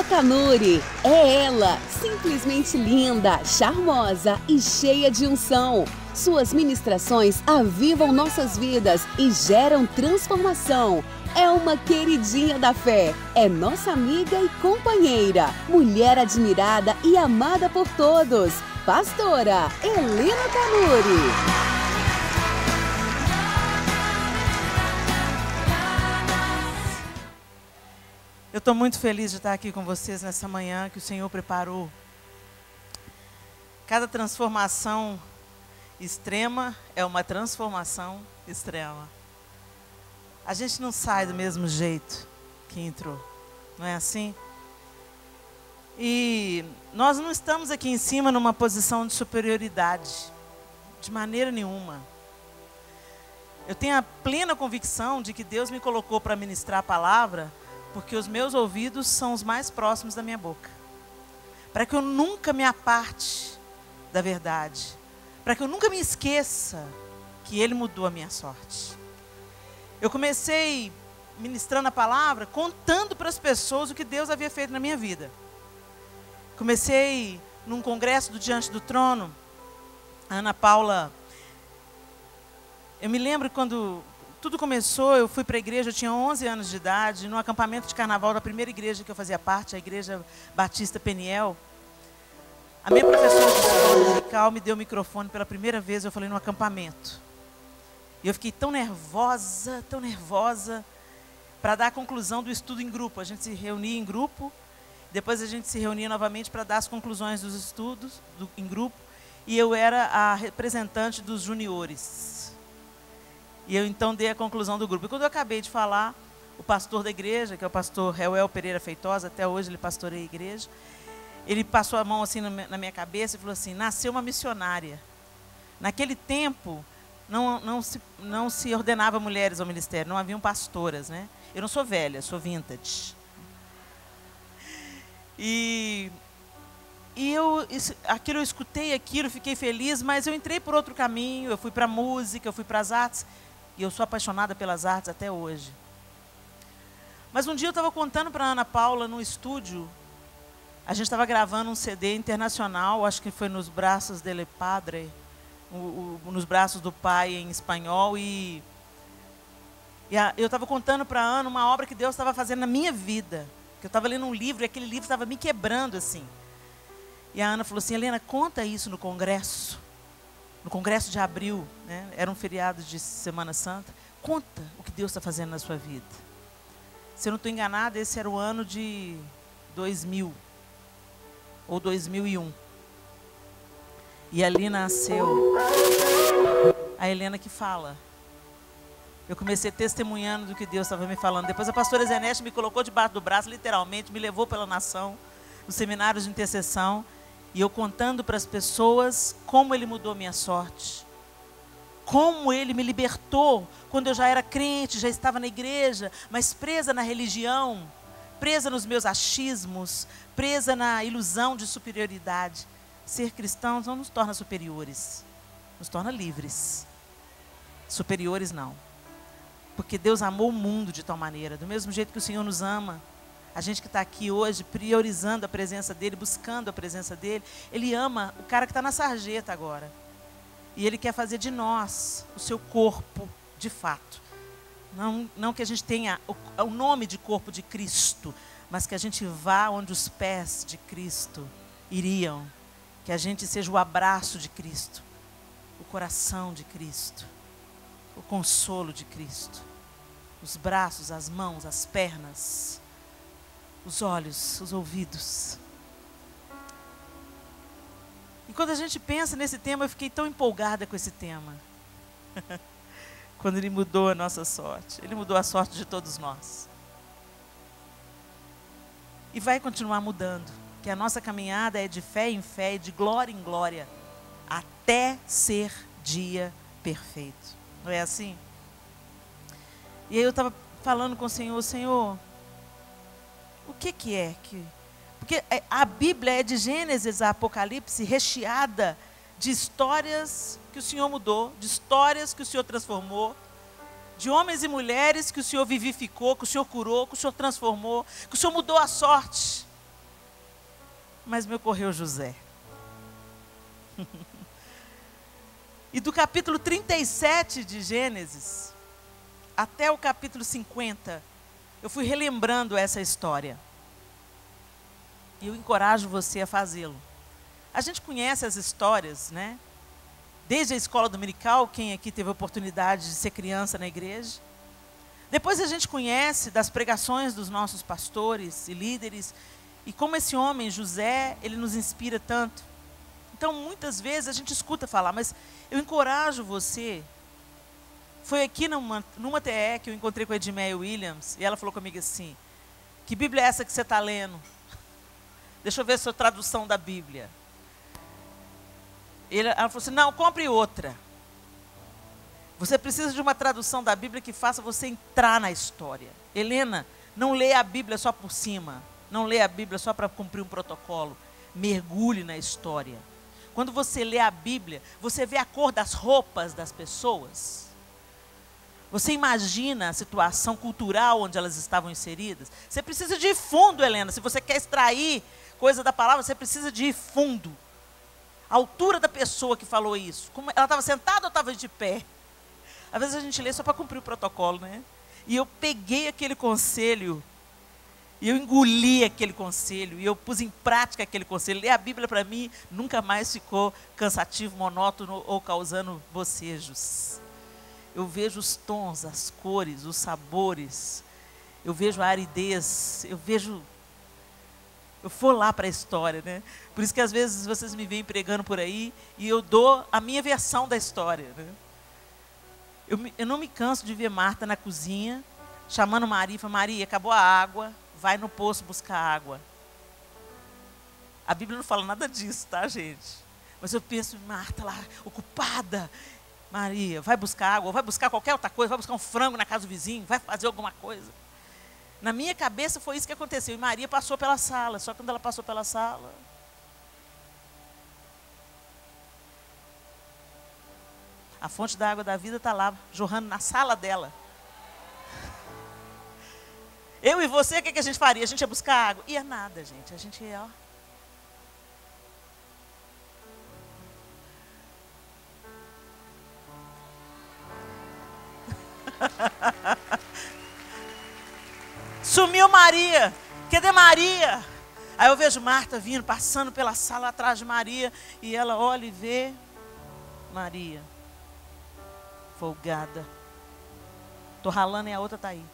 Helena Tanuri. É ela, simplesmente linda, charmosa e cheia de unção. Suas ministrações avivam nossas vidas e geram transformação. É uma queridinha da fé, é nossa amiga e companheira, mulher admirada e amada por todos. Pastora Helena Tanuri. Eu estou muito feliz de estar aqui com vocês nessa manhã que o Senhor preparou. Cada transformação extrema é uma transformação extrema. A gente não sai do mesmo jeito que entrou, não é assim? E nós não estamos aqui em cima numa posição de superioridade, de maneira nenhuma. Eu tenho a plena convicção de que Deus me colocou para ministrar a palavra, porque os meus ouvidos são os mais próximos da minha boca. Para que eu nunca me aparte da verdade. Para que eu nunca me esqueça que Ele mudou a minha sorte. Eu comecei ministrando a palavra, contando para as pessoas o que Deus havia feito na minha vida. Comecei num congresso do Diante do Trono. A Ana Paula, eu me lembro quando tudo começou, eu fui para a igreja, eu tinha 11 anos de idade, no acampamento de carnaval da primeira igreja que eu fazia parte, a Igreja Batista Peniel. A minha professora de escola musical me deu o microfone pela primeira vez, eu falei no acampamento. E eu fiquei tão nervosa, para dar a conclusão do estudo em grupo. A gente se reunia em grupo, depois a gente se reunia novamente para dar as conclusões dos estudos em grupo, e eu era a representante dos juniores. E eu então dei a conclusão do grupo. E quando eu acabei de falar, o pastor da igreja, que é o pastor Reuel Pereira Feitosa, até hoje ele pastoreia a igreja, ele passou a mão assim na minha cabeça e falou assim: nasceu uma missionária. Naquele tempo, não se ordenava mulheres ao ministério, não haviam pastoras, né? Eu não sou velha, sou vintage. E eu escutei aquilo, fiquei feliz, mas eu entrei por outro caminho, eu fui para a música, eu fui para as artes, e eu sou apaixonada pelas artes até hoje. Mas um dia eu estava contando para a Ana Paula no estúdio, a gente estava gravando um CD internacional, acho que foi Nos Braços del Padre, Nos Braços do Pai em espanhol, e eu estava contando para a Ana uma obra que Deus estava fazendo na minha vida, que eu estava lendo um livro, e aquele livro estava me quebrando assim. E a Ana falou assim: Helena, conta isso no congresso de abril, né? Era um feriado de Semana Santa. Conta o que Deus está fazendo na sua vida. Se eu não estou enganada, esse era o ano de 2000 ou 2001. E ali nasceu a Helena que fala. Eu comecei testemunhando do que Deus estava me falando. Depois a pastora Zenete me colocou debaixo do braço, literalmente, me levou pela nação, no seminário de intercessão, e eu contando para as pessoas como Ele mudou minha sorte. Como Ele me libertou quando eu já era crente, já estava na igreja, mas presa na religião, presa nos meus achismos, presa na ilusão de superioridade. Ser cristãos não nos torna superiores, nos torna livres. Superiores não. Porque Deus amou o mundo de tal maneira, do mesmo jeito que o Senhor nos ama. A gente que está aqui hoje, priorizando a presença dEle, buscando a presença dEle, Ele ama o cara que está na sarjeta agora. E Ele quer fazer de nós o seu corpo, de fato. Não que a gente tenha o nome de corpo de Cristo, mas que a gente vá onde os pés de Cristo iriam. Que a gente seja o abraço de Cristo, o coração de Cristo, o consolo de Cristo, os braços, as mãos, as pernas, os olhos, os ouvidos. E quando a gente pensa nesse tema, eu fiquei tão empolgada com esse tema. Quando Ele mudou a nossa sorte. Ele mudou a sorte de todos nós. E vai continuar mudando. Que a nossa caminhada é de fé em fé e de glória em glória, até ser dia perfeito. Não é assim? E aí eu estava falando com o Senhor, o que é que... Porque a Bíblia é de Gênesis a Apocalipse, recheada de histórias que o Senhor mudou, de histórias que o Senhor transformou, de homens e mulheres que o Senhor vivificou, que o Senhor curou, que o Senhor transformou, que o Senhor mudou a sorte. mas me ocorreu José. E do capítulo 37 de Gênesis até o capítulo 50, eu fui relembrando essa história. E eu encorajo você a fazê-lo. A gente conhece as histórias, né? Desde a escola dominical, quem aqui teve a oportunidade de ser criança na igreja. Depois a gente conhece das pregações dos nossos pastores e líderes. E como esse homem, José, ele nos inspira tanto. Então, muitas vezes a gente escuta falar, mas eu encorajo você. Foi aqui numa TE que eu encontrei com a Edmeia Williams, e ela falou comigo assim, que Bíblia é essa que você está lendo? Deixa eu ver a sua tradução da Bíblia. Ela falou assim, não, compre outra. Você precisa de uma tradução da Bíblia que faça você entrar na história. Helena, não leia a Bíblia só por cima. Não leia a Bíblia só para cumprir um protocolo. Mergulhe na história. Quando você lê a Bíblia, você vê a cor das roupas das pessoas. Você imagina a situação cultural onde elas estavam inseridas. Você precisa de ir fundo, Helena. Se você quer extrair coisa da palavra, você precisa de ir fundo. A altura da pessoa que falou isso. Como ela estava sentada ou estava de pé? Às vezes a gente lê só para cumprir o protocolo, né? E eu peguei aquele conselho, e eu engoli aquele conselho, e eu pus em prática aquele conselho. Ler a Bíblia para mim nunca mais ficou cansativo, monótono ou causando bocejos. Eu vejo os tons, as cores, os sabores, eu vejo a aridez, eu vou lá para a história, né? Por isso que às vezes vocês me veem pregando por aí e eu dou a minha versão da história, né? Eu não me canso de ver Marta na cozinha, chamando Maria, falando, Maria, acabou a água, vai no poço buscar água. A Bíblia não fala nada disso, tá, gente? Mas eu penso, Marta lá, ocupada, Maria, vai buscar água, vai buscar qualquer outra coisa, vai buscar um frango na casa do vizinho, vai fazer alguma coisa. Na minha cabeça foi isso que aconteceu. E Maria passou pela sala, só que quando ela passou pela sala, a fonte da água da vida está lá, jorrando na sala dela. Eu e você, o que a gente faria? A gente ia buscar água? Ia nada, gente. A gente ia, ó. Sumiu Maria. Cadê Maria? Aí eu vejo Marta vindo, passando pela sala atrás de Maria, e ela olha e vê Maria. Folgada. Tô ralando e a outra tá aí.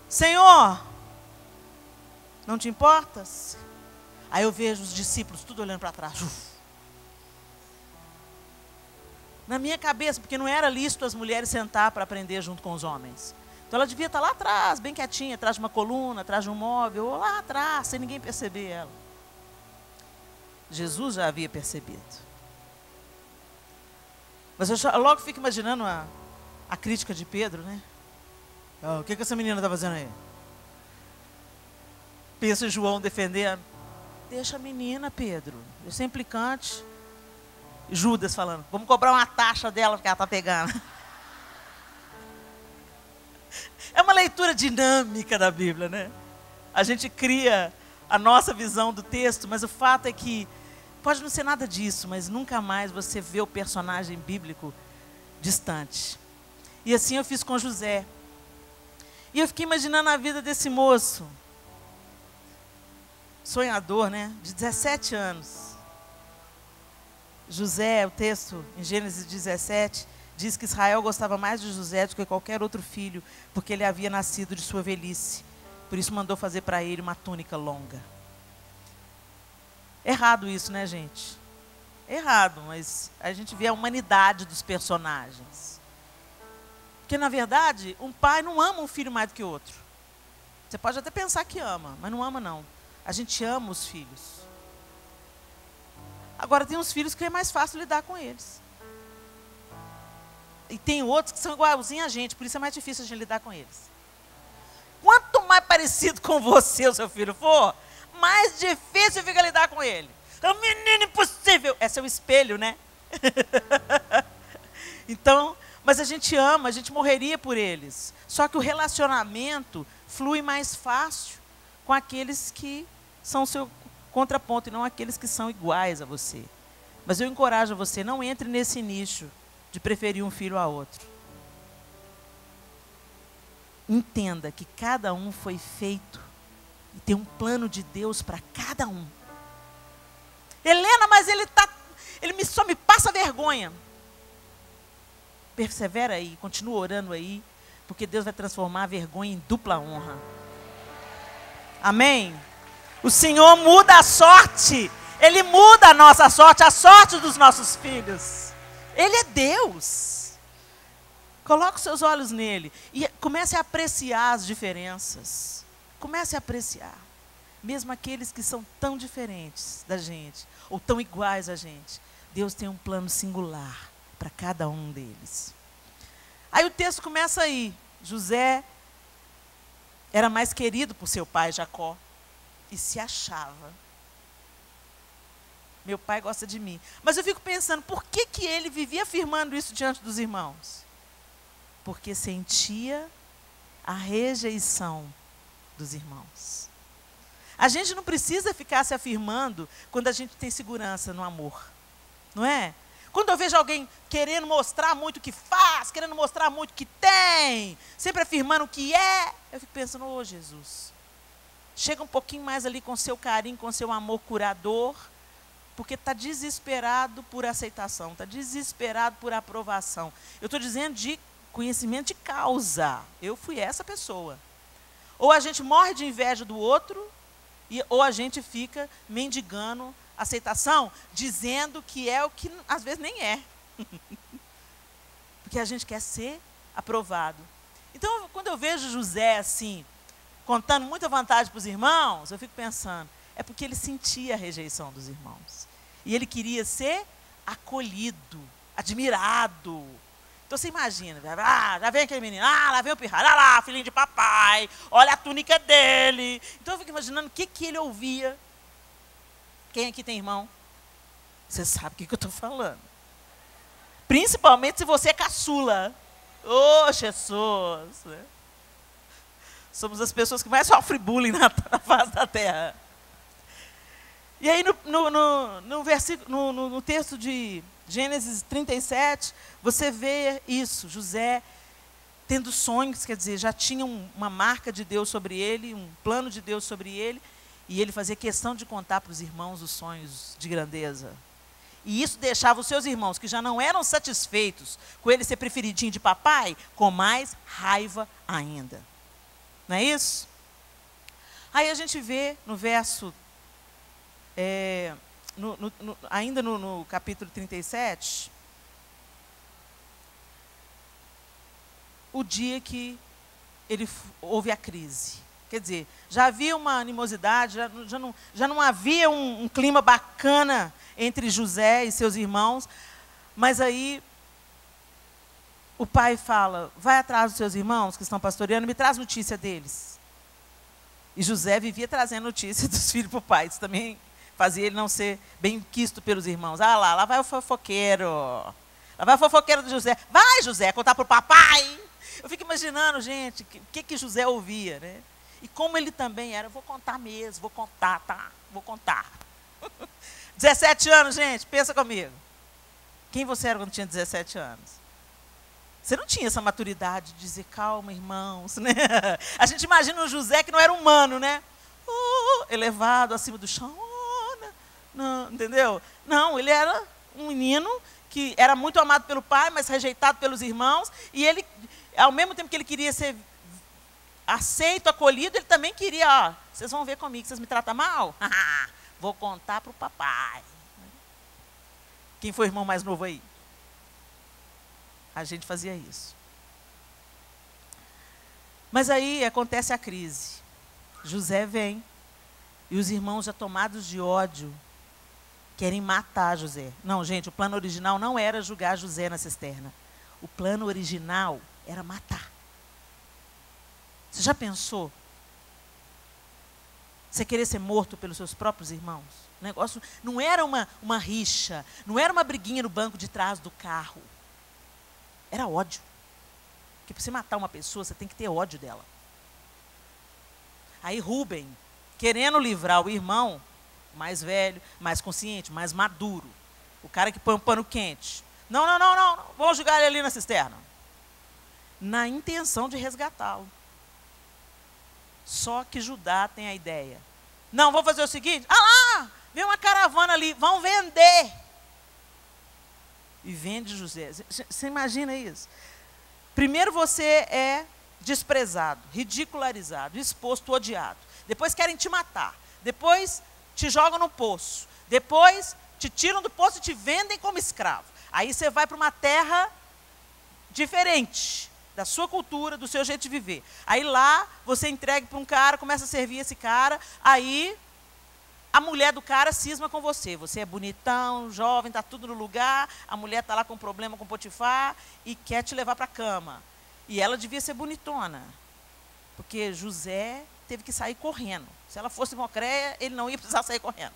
Senhor, não te importas? Aí eu vejo os discípulos tudo olhando para trás. Na minha cabeça, porque não era lícito as mulheres sentar para aprender junto com os homens. Então ela devia estar lá atrás, bem quietinha, atrás de uma coluna, atrás de um móvel, ou lá atrás, sem ninguém perceber ela. Jesus já havia percebido. Mas eu logo fico imaginando a crítica de Pedro, né? Oh, o que essa menina está fazendo aí? Pensa em João defender. Deixa a menina, Pedro. Isso é implicante. Judas falando, vamos cobrar uma taxa dela que ela está pegando. É uma leitura dinâmica da Bíblia, né? A gente cria a nossa visão do texto, mas o fato é que pode não ser nada disso, mas nunca mais você vê o personagem bíblico distante. E assim eu fiz com José. E eu fiquei imaginando a vida desse moço, sonhador, né? De 17 anos. José, o texto em Gênesis 17, diz que Israel gostava mais de José do que qualquer outro filho, porque ele havia nascido de sua velhice. Por isso mandou fazer para ele uma túnica longa. Errado isso, né, gente? Errado, mas a gente vê a humanidade dos personagens. Porque, na verdade, um pai não ama um filho mais do que o outro. Você pode até pensar que ama, mas não ama, não. A gente ama os filhos. Agora, tem uns filhos que é mais fácil lidar com eles. E tem outros que são igualzinhos a gente, por isso é mais difícil a gente lidar com eles. Quanto mais parecido com você o seu filho for, mais difícil fica lidar com ele. É um menino impossível. Esse é o espelho, né? Então, mas a gente ama, a gente morreria por eles. Só que o relacionamento flui mais fácil com aqueles que são contraponto, e não aqueles que são iguais a você. Mas eu encorajo você, não entre nesse nicho de preferir um filho a outro. Entenda que cada um foi feito e tem um plano de Deus para cada um. Helena, mas ele só me passa vergonha. Persevera aí, continua orando aí, porque Deus vai transformar a vergonha em dupla honra. Amém? O Senhor muda a sorte. Ele muda a nossa sorte, a sorte dos nossos filhos. Ele é Deus. Coloque os seus olhos nele e comece a apreciar as diferenças. Comece a apreciar. Mesmo aqueles que são tão diferentes da gente, ou tão iguais a gente, Deus tem um plano singular para cada um deles. Aí o texto começa aí. José era mais querido por seu pai Jacó e se achava. Meu pai gosta de mim. Mas eu fico pensando, por que ele vivia afirmando isso diante dos irmãos? Porque sentia a rejeição dos irmãos. A gente não precisa ficar se afirmando quando a gente tem segurança no amor. Não é? Quando eu vejo alguém querendo mostrar muito o que faz, querendo mostrar muito o que tem, sempre afirmando o que é, eu fico pensando, ô Jesus, chega um pouquinho mais ali com seu carinho, com seu amor curador, porque está desesperado por aceitação, está desesperado por aprovação. Eu estou dizendo de conhecimento de causa. Eu fui essa pessoa. Ou a gente morre de inveja do outro, ou a gente fica mendigando aceitação, dizendo que é o que às vezes nem é. Porque a gente quer ser aprovado. Então, quando eu vejo José assim, contando muita vantagem para os irmãos, eu fico pensando, é porque ele sentia a rejeição dos irmãos. E ele queria ser acolhido, admirado. Então você imagina, já vem aquele menino, lá vem o pirralho, olha lá, filhinho de papai, olha a túnica dele. Então eu fico imaginando o que ele ouvia. Quem aqui tem irmão? Você sabe o que eu estou falando. Principalmente se você é caçula. Ô, Jesus! Né? Somos as pessoas que mais sofrem bullying na face da terra. E aí no texto de Gênesis 37, você vê isso, José tendo sonhos, quer dizer, já tinha uma marca de Deus sobre ele, um plano de Deus sobre ele, e ele fazia questão de contar para os irmãos os sonhos de grandeza. E isso deixava os seus irmãos, que já não eram satisfeitos com ele ser preferidinho de papai, com mais raiva ainda. Não é isso? Aí a gente vê no verso, ainda no capítulo 37, o dia que houve a crise. Quer dizer, já havia uma animosidade, já não havia um clima bacana entre José e seus irmãos, mas aí o pai fala, vai atrás dos seus irmãos que estão pastoreando, me traz notícia deles. E José vivia trazendo notícia dos filhos para o pai, isso também fazia ele não ser bem quisto pelos irmãos. Ah lá vai o fofoqueiro, lá vai o fofoqueiro de José, vai José, contar para o papai. Eu fico imaginando, gente, o que José ouvia, né? E como ele também era, eu vou contar mesmo, vou contar, tá? Vou contar. 17 anos, gente, pensa comigo. Quem você era quando tinha 17 anos? Você não tinha essa maturidade de dizer, calma, irmãos, né? A gente imagina um José que não era humano, né? Elevado acima do chão, não, entendeu? Não, ele era um menino que era muito amado pelo pai, mas rejeitado pelos irmãos, e ele, ao mesmo tempo que ele queria ser aceito, acolhido, ele também queria, vocês vão ver comigo, vocês me tratam mal? Vou contar para o papai. Quem foi o irmão mais novo aí? A gente fazia isso. Mas aí acontece a crise. José vem, e os irmãos já tomados de ódio, querem matar José. Não, gente, o plano original não era julgar José na cisterna. O plano original era matar. Você já pensou? Você querer ser morto pelos seus próprios irmãos? O negócio não era uma rixa, não era uma briguinha no banco de trás do carro. Era ódio. Porque para você matar uma pessoa, você tem que ter ódio dela. Aí Rúben, querendo livrar o irmão, mais velho, mais consciente, mais maduro. O cara que põe um pano quente. Não, não, não, não, vamos jogar ele ali na cisterna. Na intenção de resgatá-lo. Só que Judá tem a ideia. Não, vou fazer o seguinte. Ah lá, vem uma caravana ali, vão vender. E vende José. Você imagina isso? Primeiro você é desprezado, ridicularizado, exposto, odiado. Depois querem te matar. Depois te jogam no poço. Depois te tiram do poço e te vendem como escravo. Aí você vai para uma terra diferente da sua cultura, do seu jeito de viver. Aí lá você entrega para um cara, começa a servir esse cara, aí a mulher do cara cisma com você. Você é bonitão, jovem, está tudo no lugar, a mulher está lá com problema com Potifar e quer te levar para a cama. E ela devia ser bonitona, porque José teve que sair correndo. Se ela fosse mocréia, ele não ia precisar sair correndo.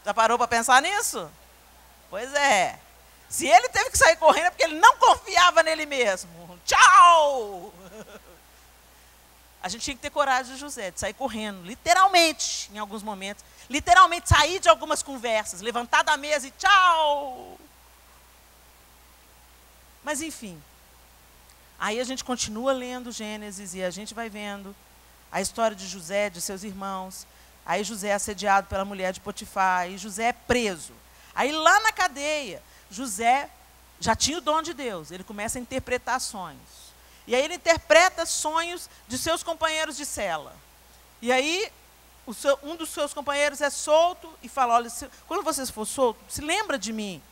Já parou para pensar nisso? Pois é. Se ele teve que sair correndo é porque ele não confiava nele mesmo. Tchau! A gente tinha que ter coragem de José, de sair correndo, literalmente, em alguns momentos. Literalmente sair de algumas conversas, levantar da mesa e tchau! Mas enfim, aí a gente continua lendo Gênesis e a gente vai vendo a história de José, de seus irmãos. Aí José é assediado pela mulher de Potifar, e José é preso. Aí lá na cadeia, José já tinha o dom de Deus, ele começa a interpretar sonhos. E aí ele interpreta sonhos de seus companheiros de cela. E aí um dos seus companheiros é solto e fala, olha, quando você for solto, se lembra de mim.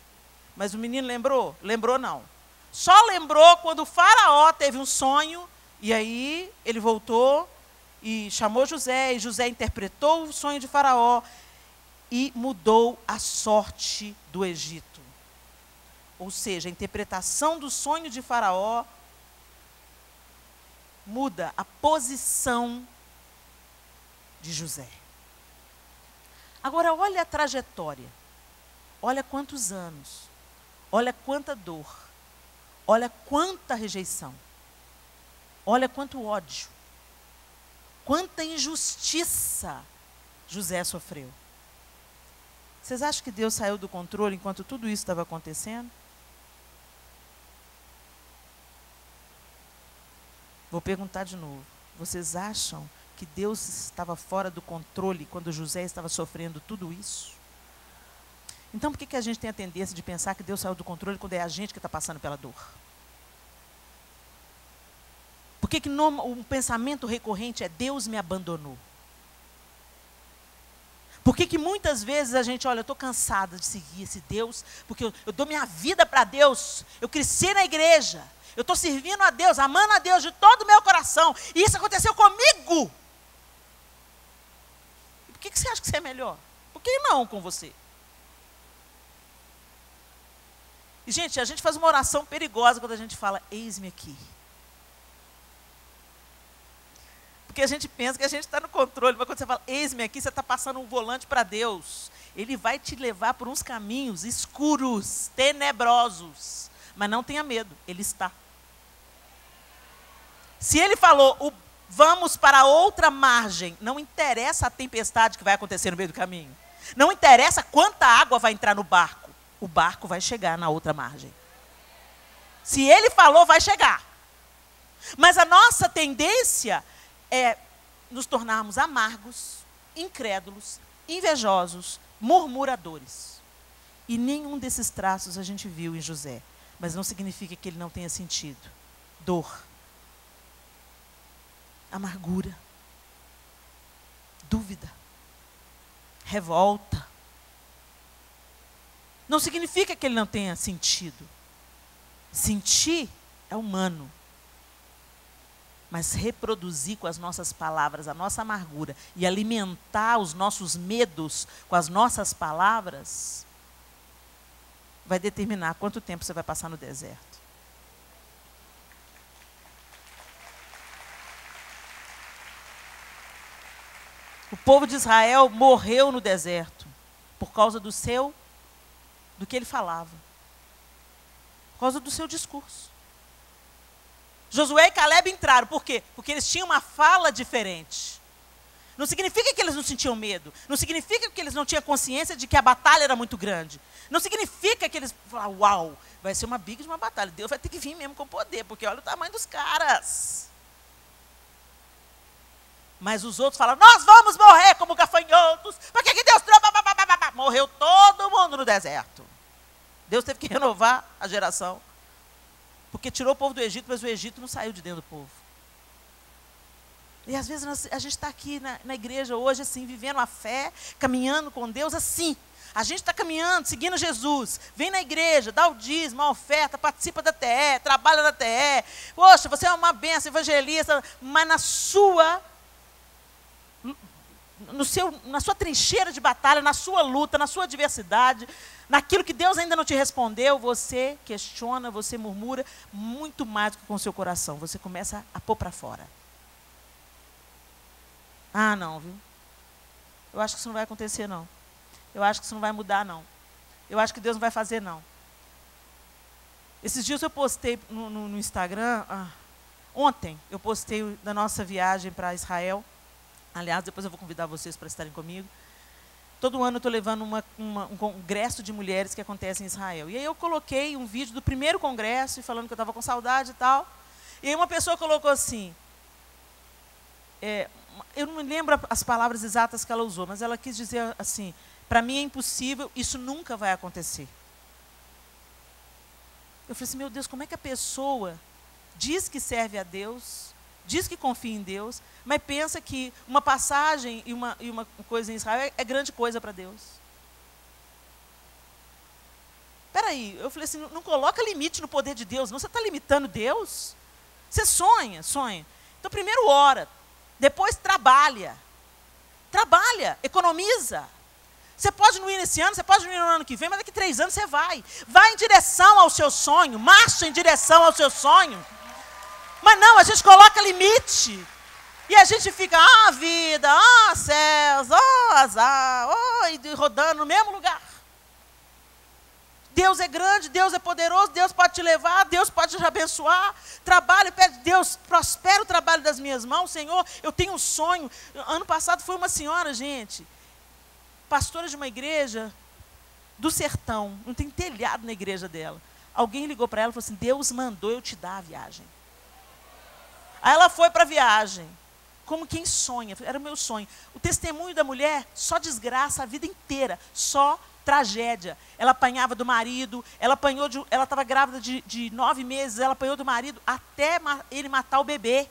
Mas o menino lembrou? Lembrou não. Só lembrou quando o faraó teve um sonho, e aí ele voltou e chamou José, e José interpretou o sonho de faraó e mudou a sorte do Egito. Ou seja, a interpretação do sonho de faraó muda a posição de José. Agora, olha a trajetória. Olha quantos anos. Olha quanta dor. Olha quanta rejeição. Olha quanto ódio. Quanta injustiça José sofreu. Vocês acham que Deus saiu do controle enquanto tudo isso estava acontecendo? Vou perguntar de novo. Vocês acham que Deus estava fora do controle quando José estava sofrendo tudo isso? Então, por que a gente tem a tendência de pensar que Deus saiu do controle quando é a gente que está passando pela dor? Por que um pensamento recorrente é Deus me abandonou? Por que muitas vezes a gente, olha, eu estou cansada de seguir esse Deus, porque eu dou minha vida para Deus, eu cresci na igreja, eu estou servindo a Deus, amando a Deus de todo o meu coração, e isso aconteceu comigo. Por que você acha que você é melhor? Por que não com você? E, gente, a gente faz uma oração perigosa quando a gente fala, eis-me aqui. Porque a gente pensa que a gente está no controle, mas quando você fala, eis-me aqui, você está passando um volante para Deus. Ele vai te levar por uns caminhos escuros, tenebrosos. Mas não tenha medo, Ele está. Se Ele falou, vamos para outra margem, não interessa a tempestade que vai acontecer no meio do caminho. Não interessa quanta água vai entrar no barco. O barco vai chegar na outra margem. Se Ele falou, vai chegar. Mas a nossa tendência é nos tornarmos amargos, incrédulos, invejosos, murmuradores. E nenhum desses traços a gente viu em José. Mas não significa que ele não tenha sentido dor, amargura, dúvida, revolta. Não significa que ele não tenha sentido. Sentir é humano. Mas reproduzir com as nossas palavras a nossa amargura e alimentar os nossos medos com as nossas palavras vai determinar quanto tempo você vai passar no deserto. O povo de Israel morreu no deserto por causa do que ele falava. Por causa do seu discurso. Josué e Caleb entraram, por quê? Porque eles tinham uma fala diferente. Não significa que eles não sentiam medo. Não significa que eles não tinham consciência de que a batalha era muito grande. Não significa que eles falaram, uau, vai ser uma big de uma batalha. Deus vai ter que vir mesmo com poder, porque olha o tamanho dos caras. Mas os outros falaram, nós vamos morrer como gafanhotos. Por que Deus trouxe? Morreu todo mundo no deserto. Deus teve que renovar a geração. Porque tirou o povo do Egito, mas o Egito não saiu de dentro do povo. E às vezes a gente está aqui na igreja hoje, assim, vivendo a fé, caminhando com Deus assim. A gente está caminhando, seguindo Jesus. Vem na igreja, dá o dízimo, a oferta, participa da TE, trabalha na TE. Poxa, você é uma bênção, evangelista, mas na sua trincheira de batalha, na sua luta, na sua adversidade, naquilo que Deus ainda não te respondeu, você questiona, você murmura muito mais do que com o seu coração. Você começa a pôr para fora. Ah, não, viu? Eu acho que isso não vai acontecer, não. Eu acho que isso não vai mudar, não. Eu acho que Deus não vai fazer, não. Esses dias eu postei no Instagram, ontem eu postei da nossa viagem para Israel. Aliás, depois eu vou convidar vocês para estarem comigo. Todo ano eu estou levando um congresso de mulheres que acontece em Israel. E aí eu coloquei um vídeo do primeiro congresso, falando que eu estava com saudade e tal. E aí uma pessoa colocou assim, eu não me lembro as palavras exatas que ela usou, mas ela quis dizer assim, para mim é impossível, isso nunca vai acontecer. Eu falei assim, meu Deus, como é que a pessoa diz que serve a Deus, diz que confia em Deus, mas pensa que uma passagem e uma coisa em Israel é grande coisa para Deus. Espera aí, eu falei assim, não coloca limite no poder de Deus, não, você está limitando Deus? Você sonha. Então primeiro ora, depois trabalha, economiza. Você pode não ir nesse ano, você pode não ir no ano que vem, mas daqui 3 anos você vai. Vai em direção ao seu sonho, marcha em direção ao seu sonho. Mas não, a gente coloca limite. E a gente fica, vida, céus, azar, e rodando no mesmo lugar. Deus é grande, Deus é poderoso, Deus pode te levar, Deus pode te abençoar. Trabalho, pede, Deus, prospera o trabalho das minhas mãos, Senhor, eu tenho um sonho. Ano passado foi uma senhora, gente, pastora de uma igreja do sertão, não tem telhado na igreja dela. Alguém ligou para ela e falou assim, Deus mandou eu te dar a viagem. Aí ela foi para a viagem, como quem sonha, era o meu sonho. O testemunho da mulher, só desgraça a vida inteira, só tragédia. Ela apanhava do marido, ela estava grávida de 9 meses, ela apanhou do marido até ele matar o bebê.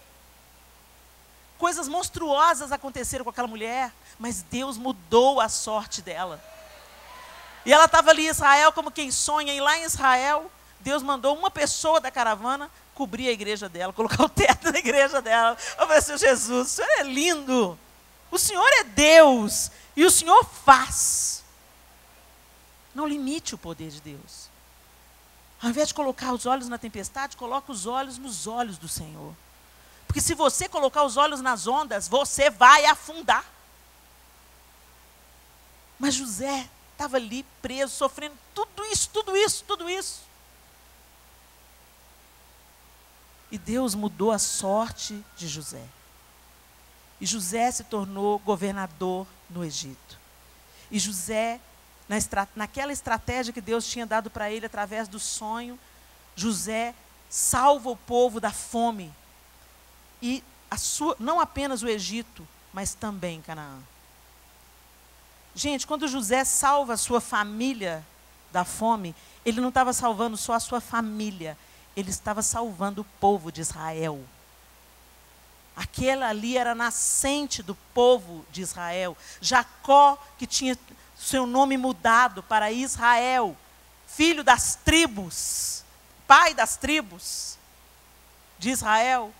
Coisas monstruosas aconteceram com aquela mulher, mas Deus mudou a sorte dela. E ela estava ali em Israel como quem sonha, e lá em Israel, Deus mandou uma pessoa da caravana cobrir a igreja dela, colocar o teto na igreja dela. Eu falei assim, Jesus, o Senhor é lindo, o Senhor é Deus, e o Senhor faz. Não limite o poder de Deus. Ao invés de colocar os olhos na tempestade, coloca os olhos nos olhos do Senhor. Porque se você colocar os olhos nas ondas, você vai afundar. Mas José estava ali preso, sofrendo tudo isso. E Deus mudou a sorte de José. E José se tornou governador no Egito. E José, naquela estratégia que Deus tinha dado para ele através do sonho, José salva o povo da fome. E não apenas o Egito, mas também Canaã. Gente, quando José salva a sua família da fome, ele não estava salvando só a sua família, ele estava salvando o povo de Israel. Aquela ali era a nascente do povo de Israel. Jacó, que tinha seu nome mudado para Israel, filho das tribos, pai das tribos de Israel.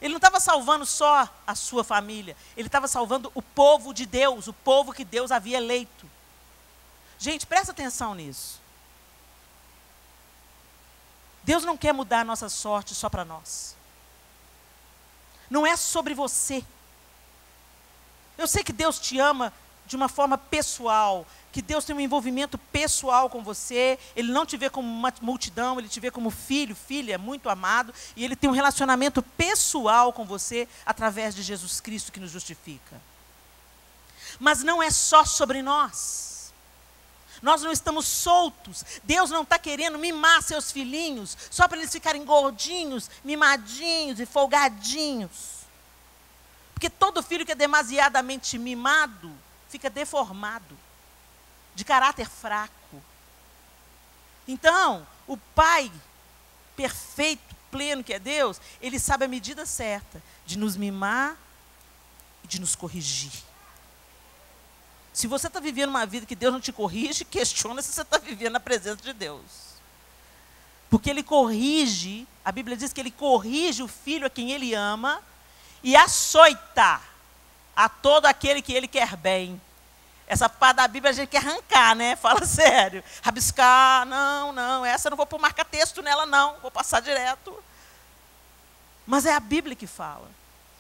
Ele não estava salvando só a sua família, ele estava salvando o povo de Deus, o povo que Deus havia eleito. Gente, presta atenção nisso. Deus não quer mudar a nossa sorte só para nós. Não é sobre você. Eu sei que Deus te ama de uma forma pessoal, que Deus tem um envolvimento pessoal com você, Ele não te vê como uma multidão, Ele te vê como filho, filha, muito amado, e Ele tem um relacionamento pessoal com você, através de Jesus Cristo que nos justifica. Mas não é só sobre nós. Nós não estamos soltos. Deus não está querendo mimar seus filhinhos só para eles ficarem gordinhos, mimadinhos e folgadinhos. Porque todo filho que é demasiadamente mimado fica deformado, de caráter fraco. Então, o pai perfeito, pleno que é Deus, ele sabe a medida certa de nos mimar e de nos corrigir. Se você está vivendo uma vida que Deus não te corrige, questiona se você está vivendo na presença de Deus. Porque ele corrige, a Bíblia diz que ele corrige o filho a quem ele ama e açoita a todo aquele que ele quer bem. Essa parte da Bíblia a gente quer arrancar, né? Fala sério. Rabiscar, não, essa eu não vou pôr marca-texto nela, não. Vou passar direto. Mas é a Bíblia que fala.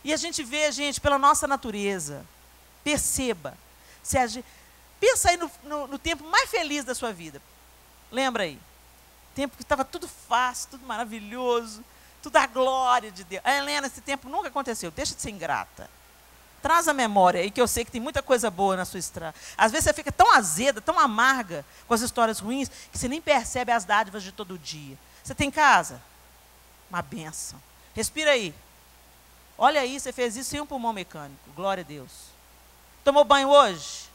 E a gente vê, gente, pela nossa natureza. Perceba. Pensa aí no tempo mais feliz da sua vida. Lembra aí. Tempo que estava tudo fácil, tudo maravilhoso, tudo a glória de Deus. Helena, esse tempo nunca aconteceu. Deixa de ser ingrata. Traz a memória aí, que eu sei que tem muita coisa boa na sua estrada. Às vezes você fica tão azeda, tão amarga com as histórias ruins, que você nem percebe as dádivas de todo dia. Você tem casa? Uma bênção. Respira aí. Olha aí, você fez isso sem um pulmão mecânico. Glória a Deus. Tomou banho hoje?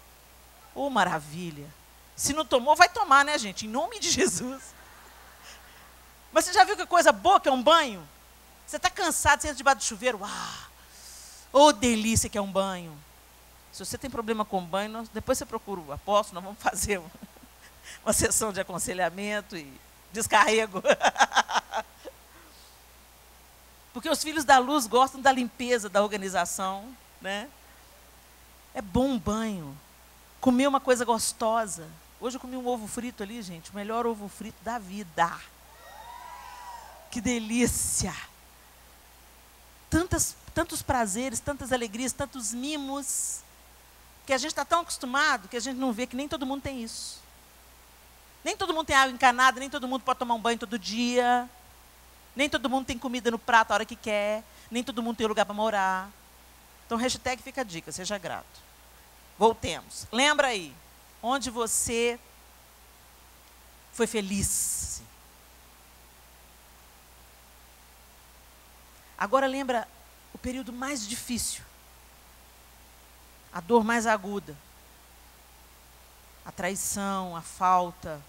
Oh, maravilha. Se não tomou, vai tomar, né, gente? Em nome de Jesus. Mas você já viu que coisa boa que é um banho? Você está cansado, você entra debaixo do chuveiro. Oh, delícia que é um banho. Se você tem problema com banho, depois você procura o apóstolo, nós vamos fazer uma sessão de aconselhamento e descarrego. Porque os filhos da luz gostam da limpeza, da organização, né? É bom um banho. Comer uma coisa gostosa. Hoje eu comi um ovo frito ali, gente, o melhor ovo frito da vida. Que delícia! Tantos prazeres, tantas alegrias, tantos mimos, que a gente está tão acostumado que a gente não vê que nem todo mundo tem isso. Nem todo mundo tem água encanada, nem todo mundo pode tomar um banho todo dia, nem todo mundo tem comida no prato a hora que quer, nem todo mundo tem lugar para morar. Então, hashtag fica a dica, seja grato. Voltemos. Lembra aí, onde você foi feliz. Agora lembra o período mais difícil, a dor mais aguda, a traição, a falta.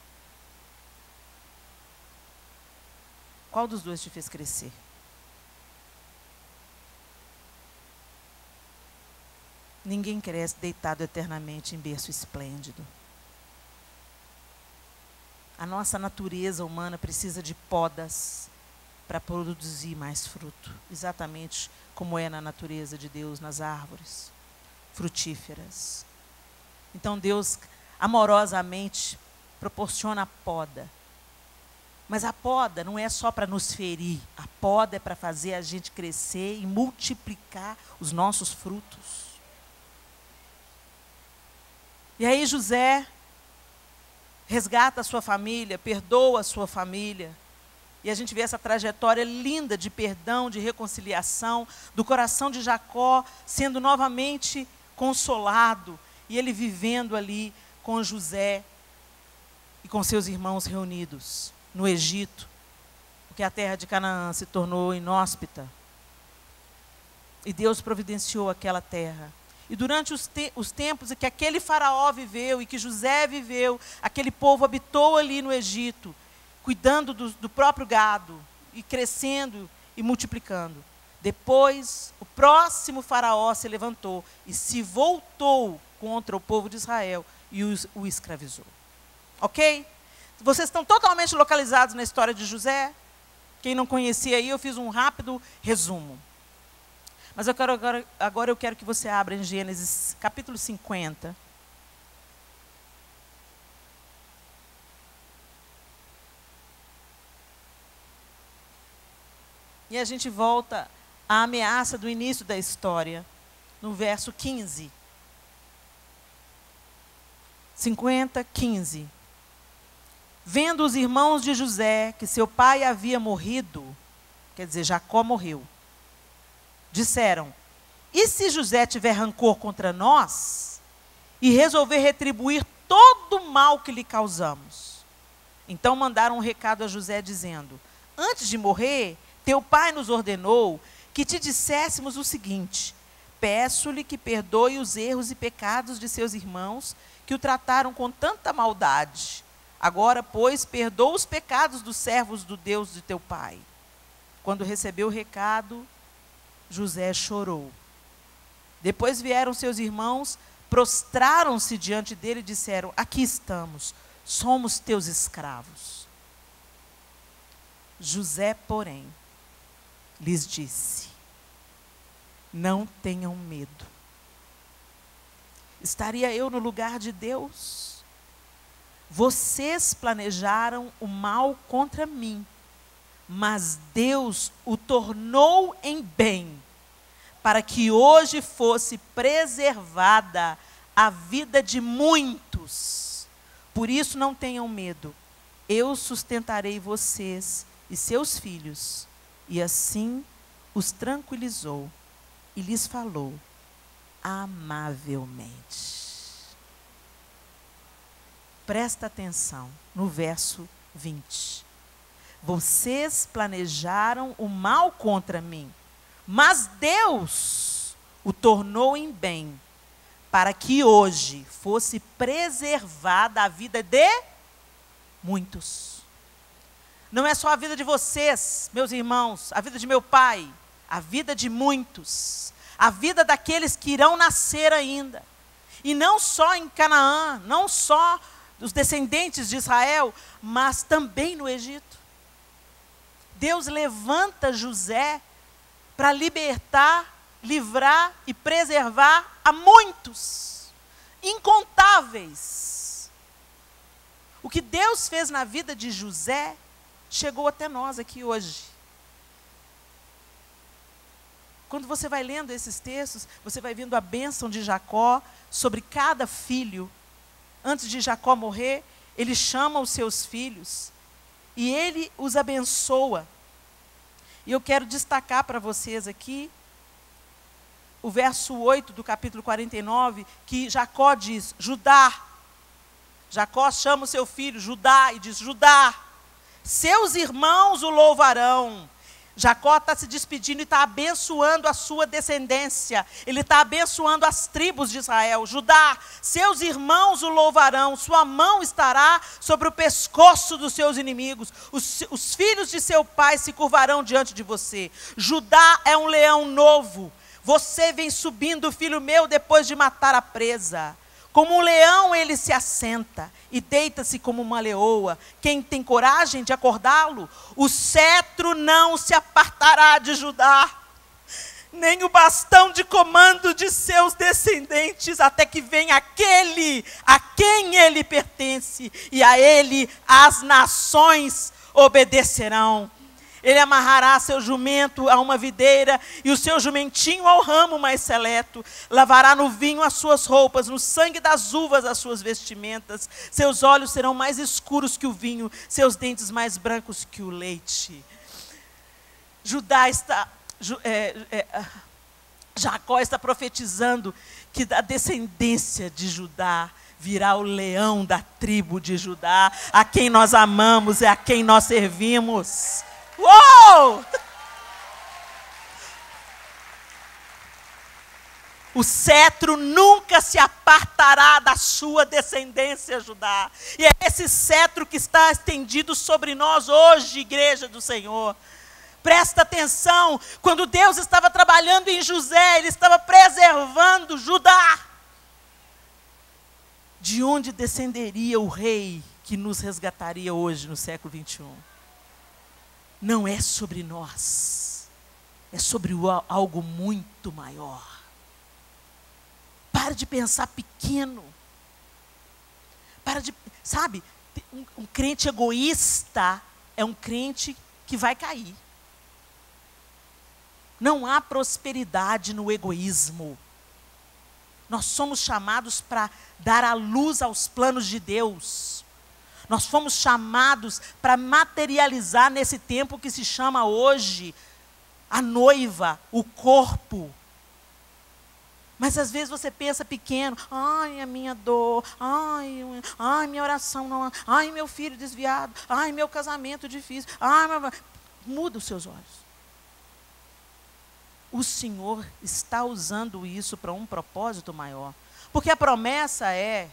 Qual dos dois te fez crescer? Ninguém cresce deitado eternamente em berço esplêndido. A nossa natureza humana precisa de podas para produzir mais fruto, exatamente como é na natureza de Deus, nas árvores frutíferas. Então Deus amorosamente proporciona a poda. Mas a poda não é só para nos ferir, a poda é para fazer a gente crescer e multiplicar os nossos frutos. E aí José resgata a sua família, perdoa a sua família. E a gente vê essa trajetória linda de perdão, de reconciliação, do coração de Jacó sendo novamente consolado. E ele vivendo ali com José e com seus irmãos reunidos no Egito. Porque a terra de Canaã se tornou inóspita. E Deus providenciou aquela terra. E durante os tempos em que aquele faraó viveu e que José viveu, aquele povo habitou ali no Egito, cuidando do próprio gado, e crescendo e multiplicando. Depois, o próximo faraó se levantou e se voltou contra o povo de Israel e o escravizou. Ok? Vocês estão totalmente localizados na história de José? Quem não conhecia aí, eu fiz um rápido resumo. Mas agora eu quero que você abra em Gênesis capítulo 50. E a gente volta à ameaça do início da história, no verso 15. 50, 15. Vendo os irmãos de José que seu pai havia morrido, quer dizer, Jacó morreu, disseram: e se José tiver rancor contra nós, e resolver retribuir todo o mal que lhe causamos. Então mandaram um recado a José dizendo: antes de morrer, teu pai nos ordenou que te disséssemos o seguinte: peço-lhe que perdoe os erros e pecados de seus irmãos, que o trataram com tanta maldade. Agora, pois, perdoa os pecados dos servos do Deus de teu pai. Quando recebeu o recado, José chorou. Depois vieram seus irmãos, prostraram-se diante dele e disseram: aqui estamos, somos teus escravos. José, porém, lhes disse: não tenham medo. Estaria eu no lugar de Deus? Vocês planejaram o mal contra mim, mas Deus o tornou em bem, para que hoje fosse preservada a vida de muitos. Por isso não tenham medo, eu sustentarei vocês e seus filhos. E assim os tranquilizou e lhes falou amavelmente. Presta atenção no verso 20. Vocês planejaram o mal contra mim, mas Deus o tornou em bem, para que hoje fosse preservada a vida de muitos. Não é só a vida de vocês, meus irmãos, a vida de meu pai, a vida de muitos, a vida daqueles que irão nascer ainda. E não só em Canaã, não só dos descendentes de Israel, mas também no Egito. Deus levanta José para libertar, livrar e preservar a muitos, incontáveis. O que Deus fez na vida de José chegou até nós aqui hoje. Quando você vai lendo esses textos, você vai vendo a bênção de Jacó sobre cada filho. Antes de Jacó morrer, ele chama os seus filhos e ele os abençoa. E eu quero destacar para vocês aqui o verso 8 do capítulo 49, que Jacó diz: Judá. Jacó chama o seu filho Judá e diz: Judá, seus irmãos o louvarão. Jacó está se despedindo e está abençoando a sua descendência. Ele está abençoando as tribos de Israel. Judá, seus irmãos o louvarão. Sua mão estará sobre o pescoço dos seus inimigos. Os filhos de seu pai se curvarão diante de você. Judá é um leão novo. Você vem subindo, filho meu, depois de matar a presa. Como um leão ele se assenta e deita-se como uma leoa. Quem tem coragem de acordá-lo? O cetro não se apartará de Judá, nem o bastão de comando de seus descendentes, até que venha aquele a quem ele pertence, e a ele as nações obedecerão. Ele amarrará seu jumento a uma videira e o seu jumentinho ao ramo mais seleto. Lavará no vinho as suas roupas, no sangue das uvas as suas vestimentas. Seus olhos serão mais escuros que o vinho, seus dentes mais brancos que o leite. Jacó está profetizando que da descendência de Judá virá o leão da tribo de Judá, a quem nós amamos e a quem nós servimos. Uou! O cetro nunca se apartará da sua descendência, Judá. E é esse cetro que está estendido sobre nós hoje, igreja do Senhor. Presta atenção, quando Deus estava trabalhando em José, Ele estava preservando Judá. De onde descenderia o rei que nos resgataria hoje no século 21? Não é sobre nós, é sobre algo muito maior. Para de pensar pequeno. Sabe, um crente egoísta é um crente que vai cair. Não há prosperidade no egoísmo. Nós somos chamados para dar a luz aos planos de Deus. Nós fomos chamados para materializar nesse tempo que se chama hoje a noiva, o corpo. Mas às vezes você pensa pequeno, ai, a minha dor, ai, minha oração não, ai, meu filho desviado, ai, meu casamento difícil, muda os seus olhos. O Senhor está usando isso para um propósito maior. Porque a promessa é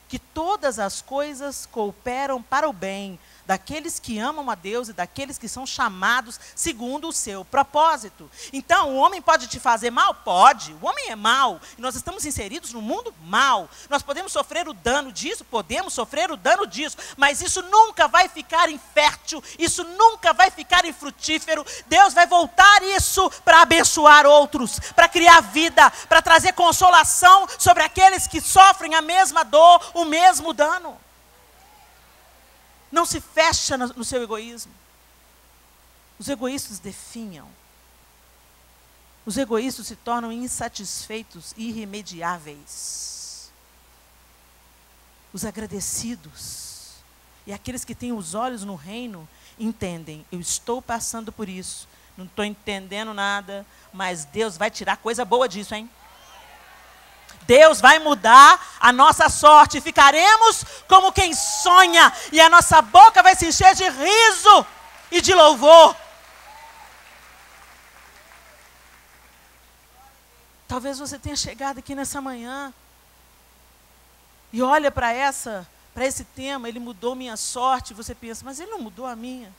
que todas as coisas cooperam para o bem daqueles que amam a Deus e daqueles que são chamados segundo o seu propósito. Então, o homem pode te fazer mal? Pode. O homem é mau. E nós estamos inseridos no mundo mau. Nós podemos sofrer o dano disso? Podemos sofrer o dano disso. Mas isso nunca vai ficar infértil. Isso nunca vai ficar infrutífero. Deus vai voltar isso para abençoar outros, para criar vida, para trazer consolação sobre aqueles que sofrem a mesma dor, o mesmo dano. Não se fecha no seu egoísmo. Os egoístas definham. Os egoístas se tornam insatisfeitos e irremediáveis. Os agradecidos e aqueles que têm os olhos no reino entendem, eu estou passando por isso, não estou entendendo nada, mas Deus vai tirar coisa boa disso, hein? Deus vai mudar a nossa sorte. Ficaremos como quem sonha. E a nossa boca vai se encher de riso e de louvor. Talvez você tenha chegado aqui nessa manhã e olha para esse tema, ele mudou minha sorte. E você pensa, mas ele não mudou a minha.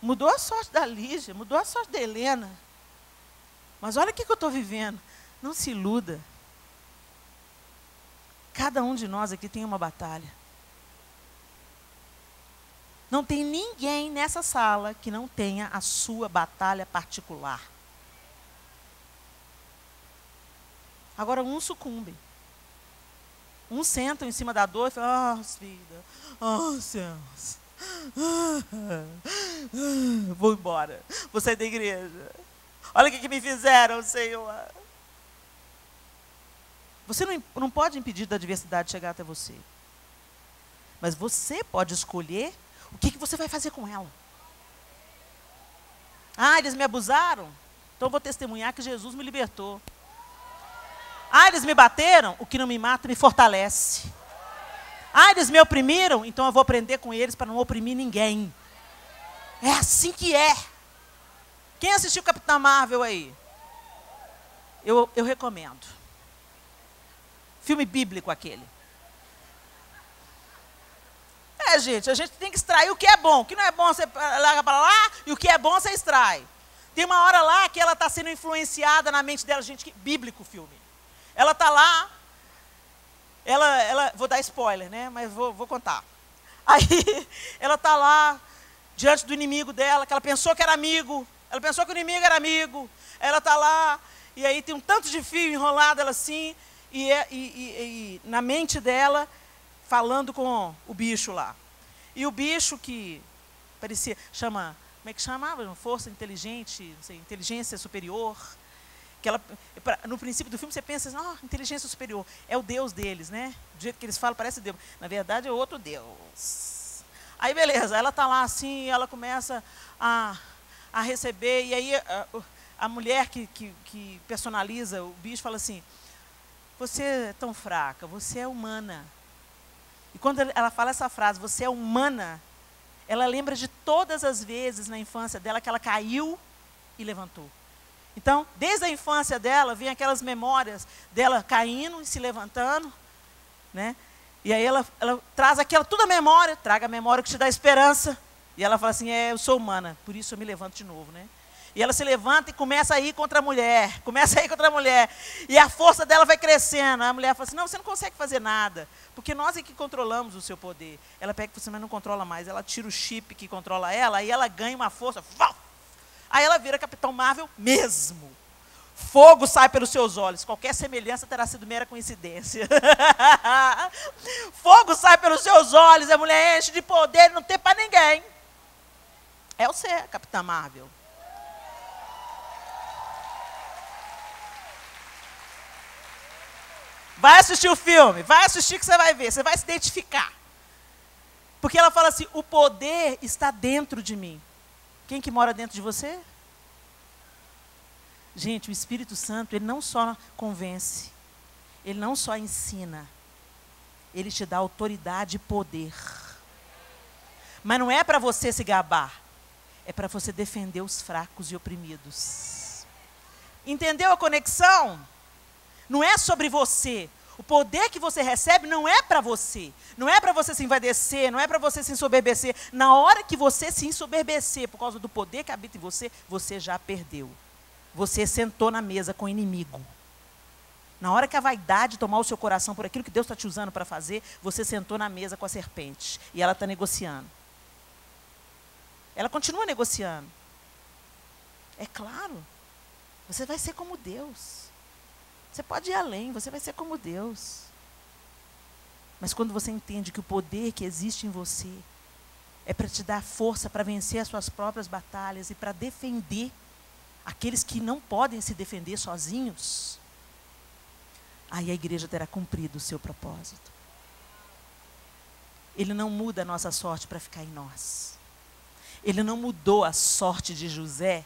Mudou a sorte da Lígia, mudou a sorte da Helena. Mas olha o que eu estou vivendo. Não se iluda. Cada um de nós aqui tem uma batalha. Não tem ninguém nessa sala que não tenha a sua batalha particular. Agora, uns sucumbem. Uns sentam em cima da dor e falam, vida, céus, vou embora, vou sair da igreja. Olha o que me fizeram, Senhor. Você não pode impedir da adversidade chegar até você. Mas você pode escolher o que você vai fazer com ela. Eles me abusaram? Então eu vou testemunhar que Jesus me libertou. Eles me bateram? O que não me mata me fortalece. Eles me oprimiram? Então eu vou aprender com eles para não oprimir ninguém. É assim que é. Quem assistiu Capitã Marvel aí? Eu recomendo. Filme bíblico aquele. Gente, a gente tem que extrair o que é bom. O que não é bom você larga para lá, e o que é bom você extrai. Tem uma hora lá que ela está sendo influenciada na mente dela. Gente, bíblico o filme. Ela está lá, vou dar spoiler, né? Mas vou contar. Aí, ela está lá, diante do inimigo dela, que ela pensou que era amigo. Ela pensou que o inimigo era amigo. Ela está lá, e aí tem um tanto de fio enrolado, ela assim... E na mente dela, falando com o bicho lá. E o bicho que parecia, como é que chamava? Força inteligente, não sei, inteligência superior. Que ela, no princípio do filme você pensa assim, inteligência superior, é o Deus deles, né? Do jeito que eles falam, parece Deus. Na verdade é outro Deus. Aí beleza, ela está lá assim, ela começa a receber, e aí a mulher que personaliza o bicho fala assim, você é tão fraca, você é humana. E quando ela fala essa frase, você é humana, ela lembra de todas as vezes na infância dela que ela caiu e levantou. Então, desde a infância dela, vem aquelas memórias dela caindo e se levantando, né? E aí ela traz aquela, toda a memória, traga a memória que te dá esperança. E ela fala assim, eu sou humana, por isso eu me levanto de novo, né? E ela se levanta e começa a ir contra a mulher. E a força dela vai crescendo. A mulher fala assim, não, você não consegue fazer nada. Porque nós é que controlamos o seu poder. Ela pega e fala assim, mas não controla mais. Ela tira o chip que controla ela, aí ela ganha uma força. Aí ela vira Capitão Marvel mesmo. Fogo sai pelos seus olhos. Qualquer semelhança terá sido mera coincidência. Fogo sai pelos seus olhos. A mulher enche de poder, não tem para ninguém. É você, Capitã Marvel. Vai assistir o filme, vai assistir que você vai ver, você vai se identificar. Porque ela fala assim, o poder está dentro de mim. Quem que mora dentro de você? Gente, o Espírito Santo, ele não só convence, ele não só ensina, ele te dá autoridade e poder. Mas não é para você se gabar, é para você defender os fracos e oprimidos. Entendeu a conexão? Não é sobre você. O poder que você recebe não é para você. Não é para você se envaidecer, não é para você se ensoberbecer. Na hora que você se ensoberbecer por causa do poder que habita em você, você já perdeu. Você sentou na mesa com o inimigo. Na hora que a vaidade tomar o seu coração por aquilo que Deus está te usando para fazer, você sentou na mesa com a serpente. E ela está negociando. Ela continua negociando. É claro. Você vai ser como Deus. Você pode ir além, você vai ser como Deus. Mas quando você entende que o poder que existe em você é para te dar força para vencer as suas próprias batalhas e para defender aqueles que não podem se defender sozinhos, aí a igreja terá cumprido o seu propósito. Ele não muda a nossa sorte para ficar em nós. Ele não mudou a sorte de José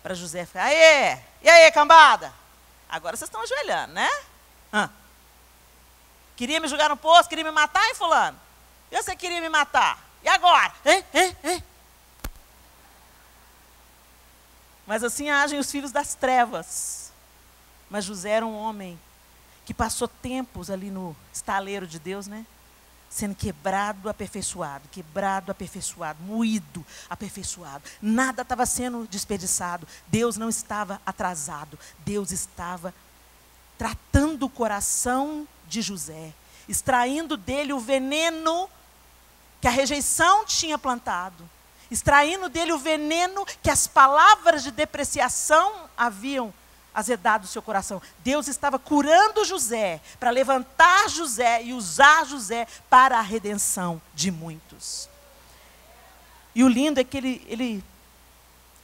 para José ficar, aê, e aí, cambada? Agora vocês estão ajoelhando, né? Queria me jogar no poço, queria me matar, hein, fulano? E você queria me matar? E agora? Hein? Mas assim agem os filhos das trevas. Mas José era um homem que passou tempos ali no estaleiro de Deus, né? Sendo quebrado, aperfeiçoado, moído, aperfeiçoado. Nada estava sendo desperdiçado. Deus não estava atrasado. Deus estava tratando o coração de José, extraindo dele o veneno que a rejeição tinha plantado, extraindo dele o veneno que as palavras de depreciação haviam azedado o seu coração. Deus estava curando José, para levantar José e usar José para a redenção de muitos. E o lindo é que ele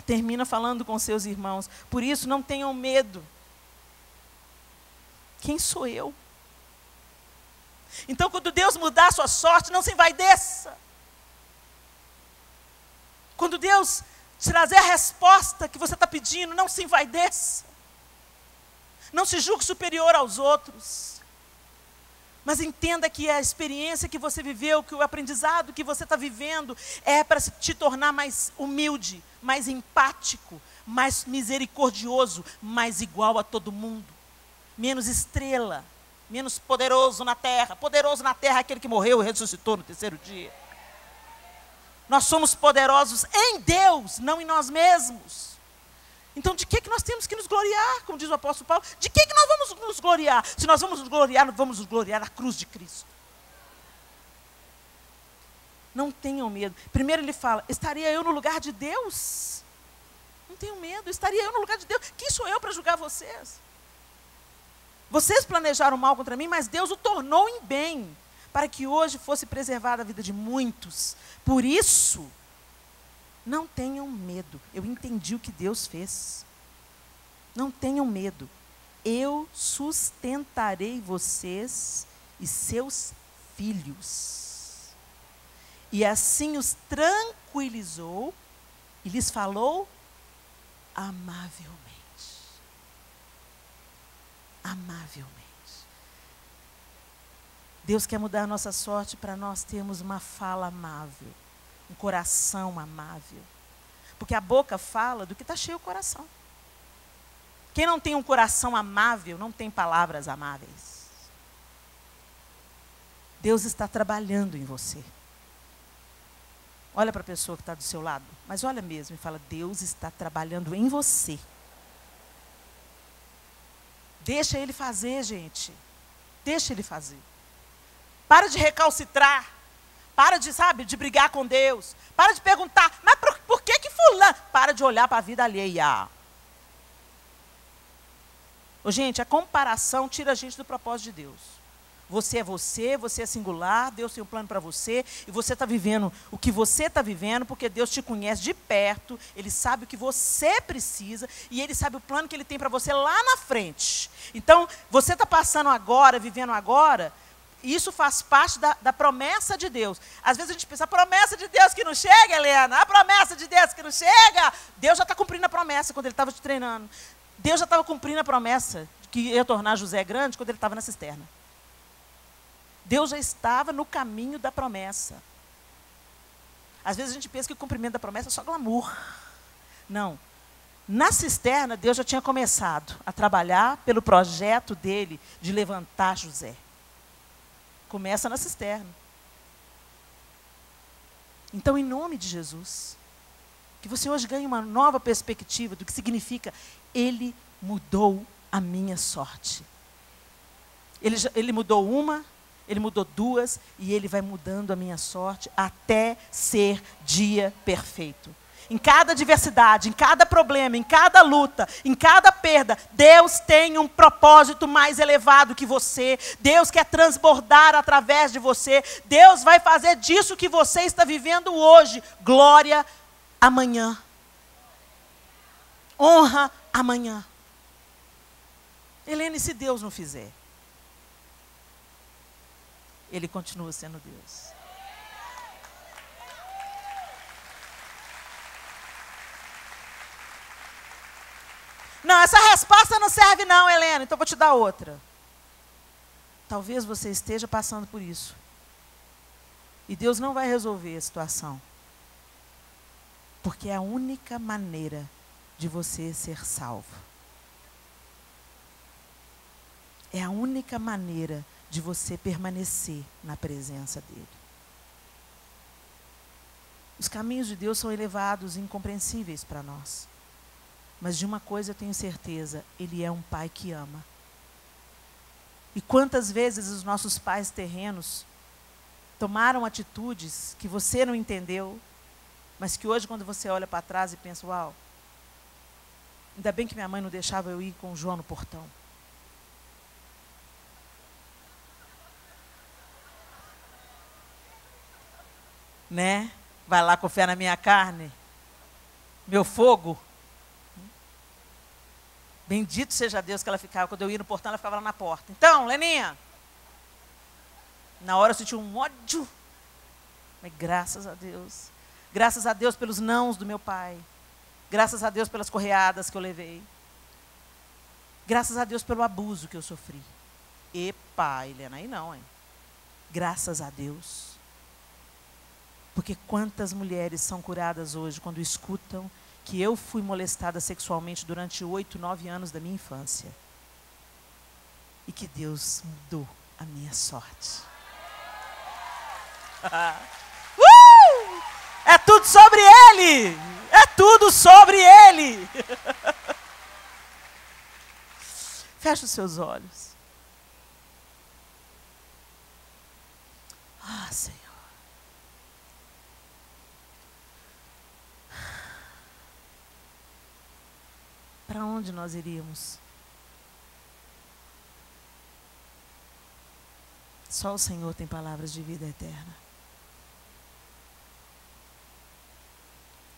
termina falando com seus irmãos, por isso não tenham medo. Quem sou eu? Então, quando Deus mudar a sua sorte, não se envaideça. Quando Deus te trazer a resposta que você está pedindo, não se envaideça. Não se julgue superior aos outros. Mas entenda que a experiência que você viveu, que o aprendizado que você está vivendo, é para te tornar mais humilde, mais empático, mais misericordioso, mais igual a todo mundo. Menos estrela, menos poderoso na terra. Poderoso na terra é aquele que morreu e ressuscitou no terceiro dia. Nós somos poderosos em Deus, não em nós mesmos. Então, de que nós temos que nos gloriar? Como diz o apóstolo Paulo, de que nós vamos nos gloriar? Se nós vamos nos gloriar na cruz de Cristo. Não tenham medo. Primeiro ele fala, estaria eu no lugar de Deus? Não tenham medo, estaria eu no lugar de Deus? Quem sou eu para julgar vocês? Vocês planejaram mal contra mim, mas Deus o tornou em bem, para que hoje fosse preservada a vida de muitos. Por isso, não tenham medo. Eu entendi o que Deus fez. Não tenham medo. Eu sustentarei vocês e seus filhos. E assim os tranquilizou e lhes falou amavelmente. Amavelmente. Deus quer mudar a nossa sorte para nós termos uma fala amável, um coração amável. Porque a boca fala do que está cheio o coração. Quem não tem um coração amável, não tem palavras amáveis. Deus está trabalhando em você. Olha para a pessoa que está do seu lado, mas olha mesmo e fala, Deus está trabalhando em você. Deixa Ele fazer, gente. Deixa Ele fazer. Para de recalcitrar. Para de, de brigar com Deus. Para de perguntar, mas por que fulano? Para de olhar para a vida alheia. Gente, a comparação tira a gente do propósito de Deus. Você é singular, Deus tem um plano para você, e você está vivendo o que você está vivendo, porque Deus te conhece de perto, Ele sabe o que você precisa, e Ele sabe o plano que Ele tem para você lá na frente. Então, você está passando agora, vivendo agora, isso faz parte da promessa de Deus. Às vezes a gente pensa, a promessa de Deus que não chega, Helena, a promessa de Deus que não chega, Deus já está cumprindo a promessa quando Ele estava te treinando. Deus já estava cumprindo a promessa de que ia tornar José grande quando ele estava na cisterna. Deus já estava no caminho da promessa. Às vezes a gente pensa que o cumprimento da promessa é só glamour. Não. Na cisterna, Deus já tinha começado a trabalhar pelo projeto dele de levantar José. Começa na cisterna. Então, em nome de Jesus, que você hoje ganhe uma nova perspectiva do que significa Ele mudou a minha sorte. Ele mudou uma, Ele mudou duas, e Ele vai mudando a minha sorte até ser dia perfeito. Em cada adversidade, em cada problema, em cada luta, em cada perda, Deus tem um propósito mais elevado que você. Deus quer transbordar através de você. Deus vai fazer disso que você está vivendo hoje glória amanhã. Honra amanhã. Helene, se Deus não fizer, Ele continua sendo Deus. Não, essa resposta não serve não, Helena, então vou te dar outra. Talvez você esteja passando por isso. E Deus não vai resolver a situação. Porque é a única maneira de você ser salvo. É a única maneira de você permanecer na presença dEle. Os caminhos de Deus são elevados e incompreensíveis para nós. Mas de uma coisa eu tenho certeza, Ele é um Pai que ama. E quantas vezes os nossos pais terrenos tomaram atitudes que você não entendeu, mas que hoje quando você olha para trás e pensa, uau, ainda bem que minha mãe não deixava eu ir com o João no portão. Né? Vai lá com fé na minha carne, meu fogo. Bendito seja Deus que ela ficava, quando eu ia no portão, ela ficava lá na porta. Então, Leninha, na hora eu senti um ódio, mas graças a Deus pelos nãos do meu pai, graças a Deus pelas correadas que eu levei, graças a Deus pelo abuso que eu sofri. Epa, Helena, aí não, hein? Graças a Deus. Porque quantas mulheres são curadas hoje quando escutam que eu fui molestada sexualmente durante 8, 9 anos da minha infância. E que Deus mudou a minha sorte. É tudo sobre Ele! É tudo sobre Ele! Feche os seus olhos. Ah, Senhor. Para onde nós iríamos? Só o Senhor tem palavras de vida eterna.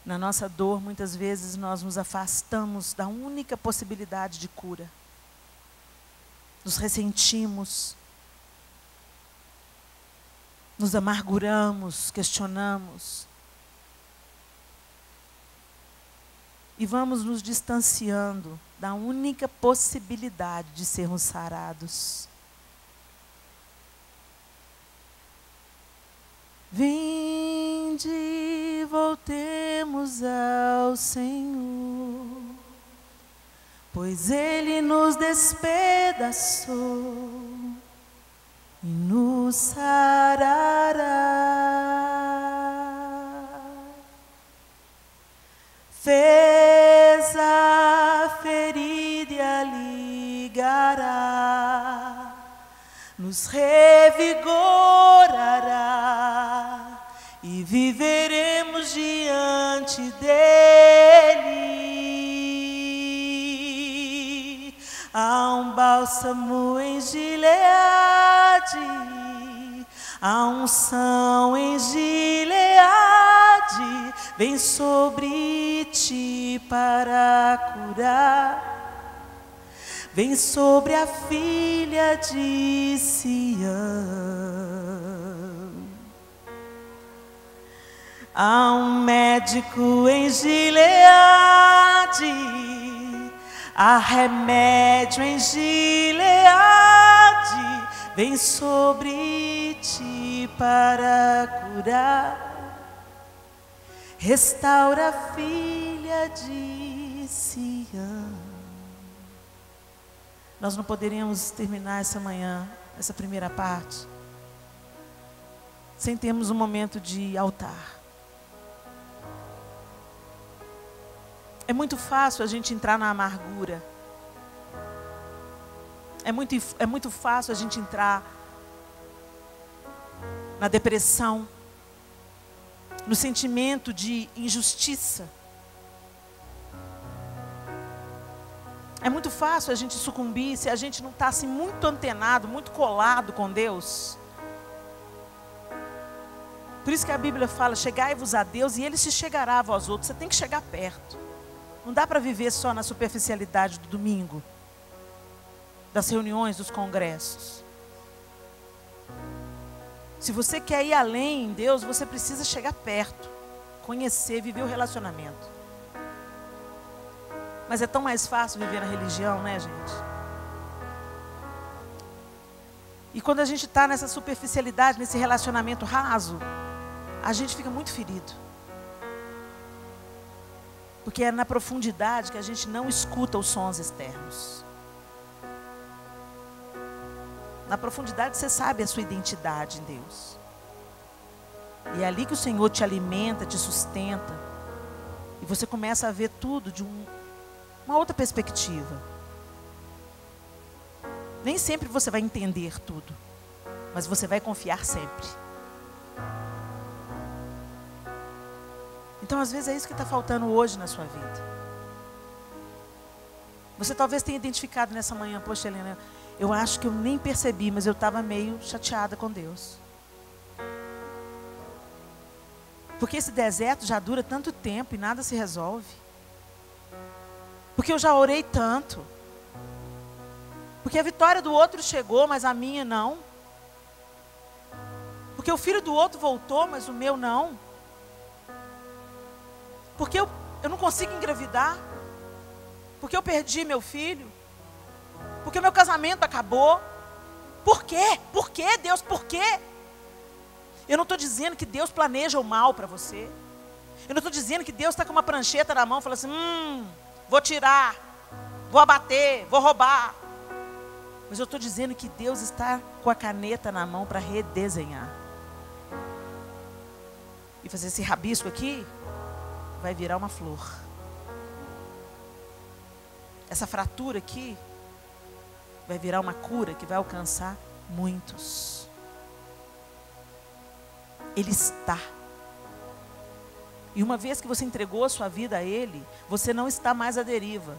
Na nossa dor, muitas vezes nós nos afastamos da única possibilidade de cura. Nos ressentimos, nos amarguramos, questionamos. E vamos nos distanciando da única possibilidade de sermos sarados. Vinde, voltemos ao Senhor, pois Ele nos despedaçou e nos sarará. Fez a ferida e a ligará, nos revigorará e viveremos diante dele. Há um bálsamo em Gileade, a unção em Gileade vem sobre ti para curar, vem sobre a filha de Sião. Há um médico em Gileade, há remédio em Gileade, vem sobre ti para curar, restaura a filha de Sião. Nós não poderíamos terminar essa manhã, essa primeira parte, sem termos um momento de altar. É muito fácil a gente entrar na amargura. É muito fácil a gente entrar na depressão, no sentimento de injustiça. É muito fácil a gente sucumbir se a gente não está assim muito antenado, muito colado com Deus. Por isso que a Bíblia fala, chegai-vos a Deus e Ele se chegará a vós outros. Você tem que chegar perto. Não dá para viver só na superficialidade do domingo, das reuniões, dos congressos. Se você quer ir além em Deus, você precisa chegar perto, conhecer, viver o relacionamento. Mas é tão mais fácil viver na religião, né, gente? E quando a gente está nessa superficialidade, nesse relacionamento raso, a gente fica muito ferido. Porque é na profundidade que a gente não escuta os sons externos. Na profundidade você sabe a sua identidade em Deus. E é ali que o Senhor te alimenta, te sustenta. E você começa a ver tudo de uma outra perspectiva. Nem sempre você vai entender tudo, mas você vai confiar sempre. Então, às vezes, é isso que está faltando hoje na sua vida. Você talvez tenha identificado nessa manhã, poxa, Helena, eu acho que eu nem percebi, mas eu estava meio chateada com Deus. Porque esse deserto já dura tanto tempo e nada se resolve. Porque eu já orei tanto. Porque a vitória do outro chegou, mas a minha não. Porque o filho do outro voltou, mas o meu não. Porque eu não consigo engravidar. Porque eu perdi meu filho. Porque o meu casamento acabou. Por quê? Por quê, Deus? Por quê? Eu não estou dizendo que Deus planeja o mal para você. Eu não estou dizendo que Deus está com uma prancheta na mão e fala assim, vou tirar, vou abater, vou roubar. Mas eu estou dizendo que Deus está com a caneta na mão para redesenhar. E fazer esse rabisco aqui, vai virar uma flor. Essa fratura aqui, vai virar uma cura que vai alcançar muitos. Ele está. E uma vez que você entregou a sua vida a Ele, você não está mais à deriva.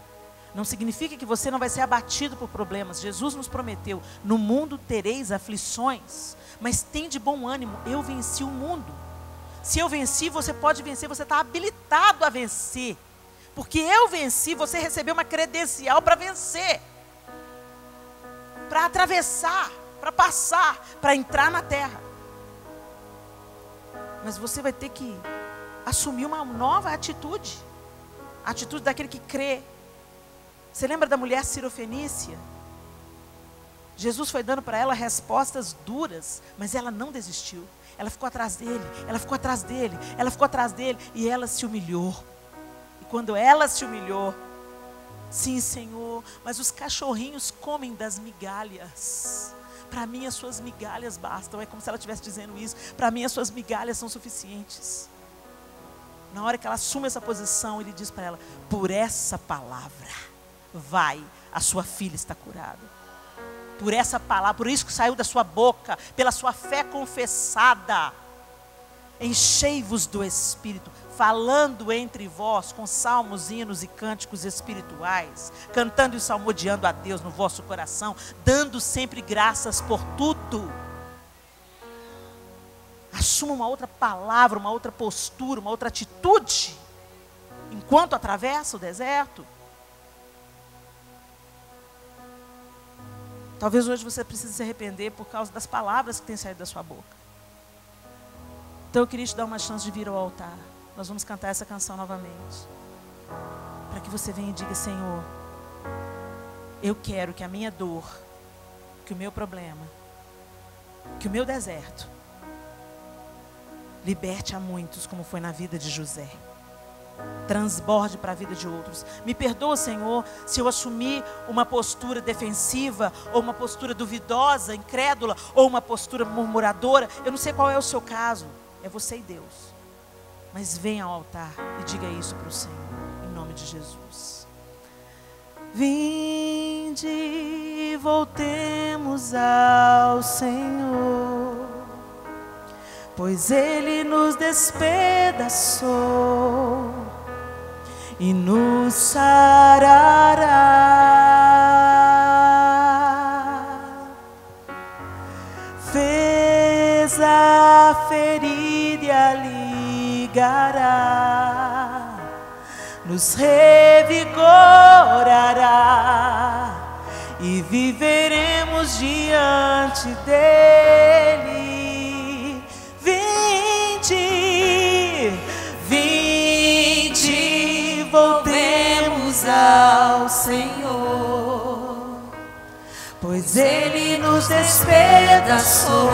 Não significa que você não vai ser abatido por problemas. Jesus nos prometeu, no mundo tereis aflições, mas tem de bom ânimo, eu venci o mundo. Se eu venci, você pode vencer, você está habilitado a vencer. Porque eu venci, você recebeu uma credencial para vencer. Para atravessar, para passar, para entrar na terra. Mas você vai ter que assumir uma nova atitude. A atitude daquele que crê. Você lembra da mulher Sirofenícia? Jesus foi dando para ela respostas duras, mas ela não desistiu. Ela ficou atrás dele, ela ficou atrás dele, ela ficou atrás dele e ela se humilhou. E quando ela se humilhou, sim, Senhor, mas os cachorrinhos comem das migalhas. Para mim as suas migalhas bastam. É como se ela estivesse dizendo isso. Para mim as suas migalhas são suficientes. Na hora que ela assume essa posição, ele diz para ela, por essa palavra, vai, a sua filha está curada. Por essa palavra, por isso que saiu da sua boca, pela sua fé confessada. Enchei-vos do Espírito, falando entre vós com salmos, hinos e cânticos espirituais, cantando e salmodiando a Deus no vosso coração, dando sempre graças por tudo. Assuma uma outra palavra, uma outra postura, uma outra atitude, enquanto atravessa o deserto. Talvez hoje você precise se arrepender por causa das palavras que têm saído da sua boca. Então eu queria te dar uma chance de vir ao altar. Nós vamos cantar essa canção novamente. Para que você venha e diga, Senhor, Eu quero que a minha dor, que o meu problema, que o meu deserto liberte a muitos, como foi na vida de José. Transborde para a vida de outros. Me perdoa, Senhor, se eu assumir uma postura defensiva, ou uma postura duvidosa, incrédula, ou uma postura murmuradora. Eu não sei qual é o seu caso, é você e Deus. Mas venha ao altar e diga isso para o Senhor, em nome de Jesus. Vinde e voltemos ao Senhor, pois Ele nos despedaçou e nos sarará. Fez a ferida e a ligará, nos revigorará e viveremos diante dele. Vinde, voltemos ao Senhor, pois Ele nos despedaçou